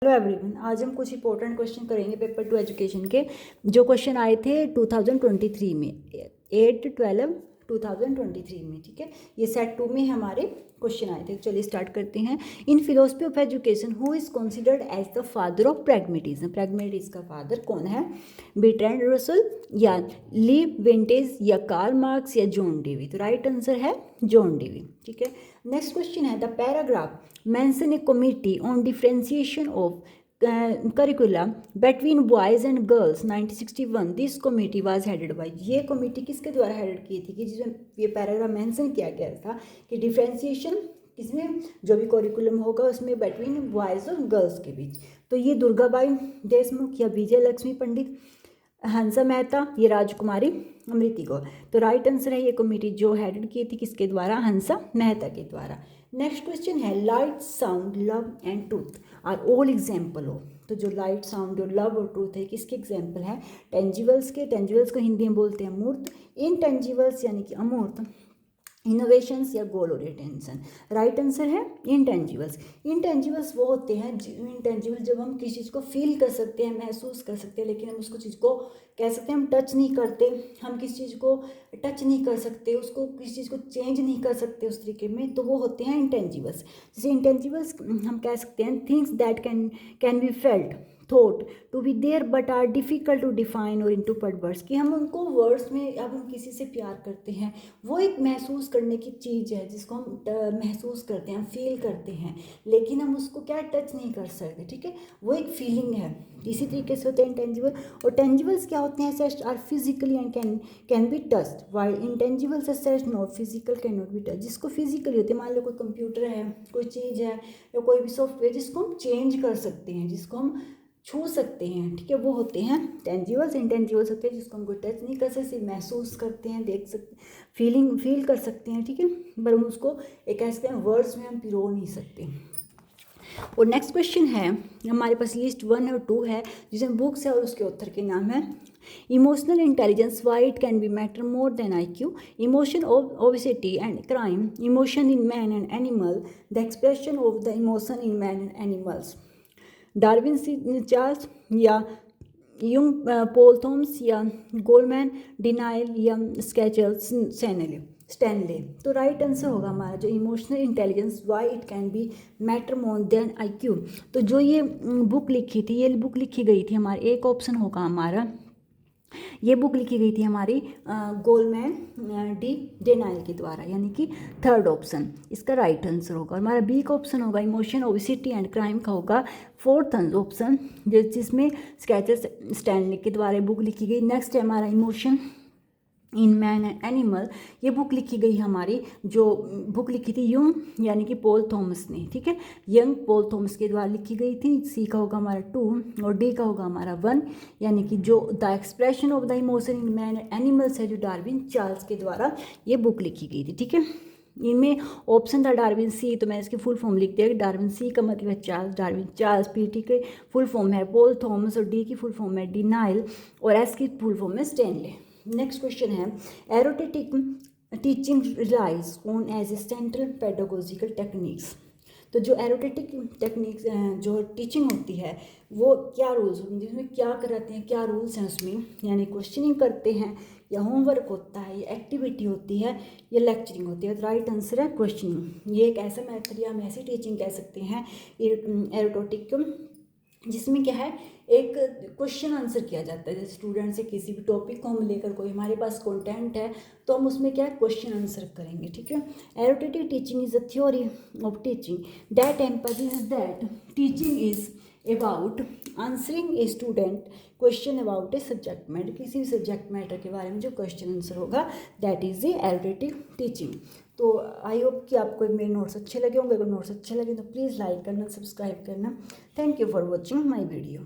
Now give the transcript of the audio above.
Hello everyone, आज हम कुछ इंपॉर्टेंट क्वेश्चन करेंगे पेपर 2 एजुकेशन के, जो क्वेश्चन आए थे 2023 में 8/12/2023 में। ठीक है, ये सेट 2 में हमारे क्वेश्चन आए थे। चलिए स्टार्ट करते हैं। In philosophy of education who is considered as the father of pragmatism. Pragmatism का फादर कौन है? बर्ट्रैंड रसल या ली विंटेज या कार्ल मार्क्स या जॉन डेवी। तो राइट आंसर है जॉन डेवी। ठीक है, नेक्स्ट क्वेश्चन है the paragraph mention a committee on differentiation of curricula between boys and girls 1961. This committee was headed by. ये कमेटी किसके द्वारा हेडेड की थी कि जिसमें ये पैराग्राफ मेंशन किया गया था कि डिफरेंशिएशन किसमें, जो भी करिकुलम होगा उसमें बिटवीन बॉयज़ और गर्ल्स के बीच। तो ये दुर्गाबाई देशमुख या विजय लक्ष्मी पंडित, हंसा मेहता, ये राजकुमारी अमृति गौर। तो राइट आंसर है ये कमेटी जो हेडेड की थी किसके द्वारा? हंसा मेहता के द्वारा। नेक्स्ट क्वेश्चन है light, sound, love and truth are all example of. तो जो लाइट, साउंड और लव और ट्रूथ है किसके एग्जाम्पल है? टेंजिबल्स के। टेंजिबल्स को हिंदी में बोलते हैं मूर्त। इनटेंजिबल्स यानी कि अमूर्त। इनोवेशंस या गोल ओरिएंटेशन। राइट आंसर है इंटेंजिबल्स। इंटेंजिबल्स वो होते हैं इंटेंजिबल जब हम किसी चीज़ को फील कर सकते हैं, महसूस कर सकते हैं, लेकिन हम उसको चीज़ को कह सकते हैं हम टच नहीं करते। हम किसी चीज़ को टच नहीं कर सकते, उसको किसी चीज़ को चेंज नहीं कर सकते उस तरीके में, तो वो होते हैं इंटेंजिबल्स। जैसे इंटेंजिबल्स हम कह सकते हैं things that can be felt, thought to be there but are difficult to define और इनटू पट वर्ड्स। कि हम उनको वर्ड्स में, अब हम किसी से प्यार करते हैं, वो एक महसूस करने की चीज़ है जिसको हम महसूस करते हैं, हम फील करते हैं, लेकिन हम उसको क्या टच नहीं कर सकते। ठीक है, वो एक फीलिंग है। इसी तरीके से होते हैं इंटेंजिबल। और टेंजिबल्स क्या होते हैं? Such are physically and can be touched, while intangibles such not physical, can not be touch. जिसको फिजिकली होते हैं, मान लो कोई कंप्यूटर है, कोई चीज़ है या कोई भी सॉफ्टवेयर जिसको हम चेंज कर सकते हैं, जिसको हम छू सकते हैं, ठीक है, वो होते हैं टेंजिबल्स। इंटेंजिबल्स होते हैं जिसको हम कोई टच नहीं कर सकते, महसूस करते हैं, देख सकते, फील कर सकते हैं, ठीक है, पर हम उसको एक ऐसे हैं वर्ड्स में हम पिरो नहीं सकते। और नेक्स्ट क्वेश्चन है हमारे पास लिस्ट 1 और 2 है जिसमें बुक्स है और उसके ऑथर के नाम है। Emotional intelligence, why it can be matter more than IQ, emotion of obesity and crime, emotion in man and animal, the expression of the emotion in man and animals. Darwin Charles या Jung, Paul Thomas या Goleman, denial या स्केचल Stanley. तो right answer होगा हमारा जो emotional intelligence, why it can be matter more than IQ। तो जो ये बुक लिखी थी, ये बुक लिखी गई थी हमारे, एक ऑप्शन होगा हमारा, ये बुक लिखी गई थी हमारी गोलमैन डी डेनाइल के द्वारा, यानी कि थर्ड ऑप्शन इसका राइट आंसर होगा। और हमारा बी का ऑप्शन होगा इमोशन, ओबेसिटी एंड क्राइम का होगा फोर्थ ऑप्शन, जिसमें स्केचर स्टैनली के द्वारा बुक लिखी गई। नेक्स्ट है हमारा emotion in man and animal, ये बुक लिखी गई हमारी, जो बुक लिखी थी यंग यानी कि पॉल थॉमस ने, ठीक है, यंग पॉल थॉमस के द्वारा लिखी गई थी। सी का होगा हमारा 2 और डी का होगा हमारा 1, यानी कि जो the expression of the emotion in man and animals है जो डार्विन चार्ल्स के द्वारा ये बुक लिखी गई थी। ठीक है, इनमें ऑप्शन था डार्विन सी, तो मैंने इसकी फुल फॉर्म लिख दिया कि डार्विन सी का मतलब है चार्ल्स डार्विन। चार्ल्स, पीटी के फुल फॉर्म है पॉल थॉमस, और डी की फुल फॉर्म है डिनाइल, और एस की फुल फॉर्म है स्टैनले। नेक्स्ट क्वेश्चन है erotetic teaching relies on as a central pedagogical techniques. तो जो एरोटेटिक टेक्निक्स जो टीचिंग होती है वो क्या रूल्स होते हैं, जिसमें क्या कराते हैं, क्या रूल्स हैं उसमें, यानी क्वेश्चनिंग करते हैं या होमवर्क होता है या एक्टिविटी होती है या लेक्चरिंग होती है। तो राइट आंसर है क्वेश्चनिंग। ये एक ऐसा मेथड या हम ऐसी टीचिंग कह सकते हैं एरोटेटिक, जिसमें क्या है एक क्वेश्चन आंसर किया जाता है। जैसे स्टूडेंट से किसी भी टॉपिक को हम लेकर, कोई हमारे पास कंटेंट है तो हम उसमें क्या क्वेश्चन आंसर करेंगे। ठीक है, erotetic teaching is a theory of teaching that emphasises that teaching is about answering a student question about a subject matter. किसी भी सब्जेक्ट मैटर के बारे में जो क्वेश्चन आंसर होगा that is a erotetic teaching. तो आई होप कि आपको मेरे नोट्स अच्छे लगे होंगे। अगर नोट्स अच्छे लगे तो प्लीज़ लाइक करना, सब्सक्राइब करना। Thank you for watching my video.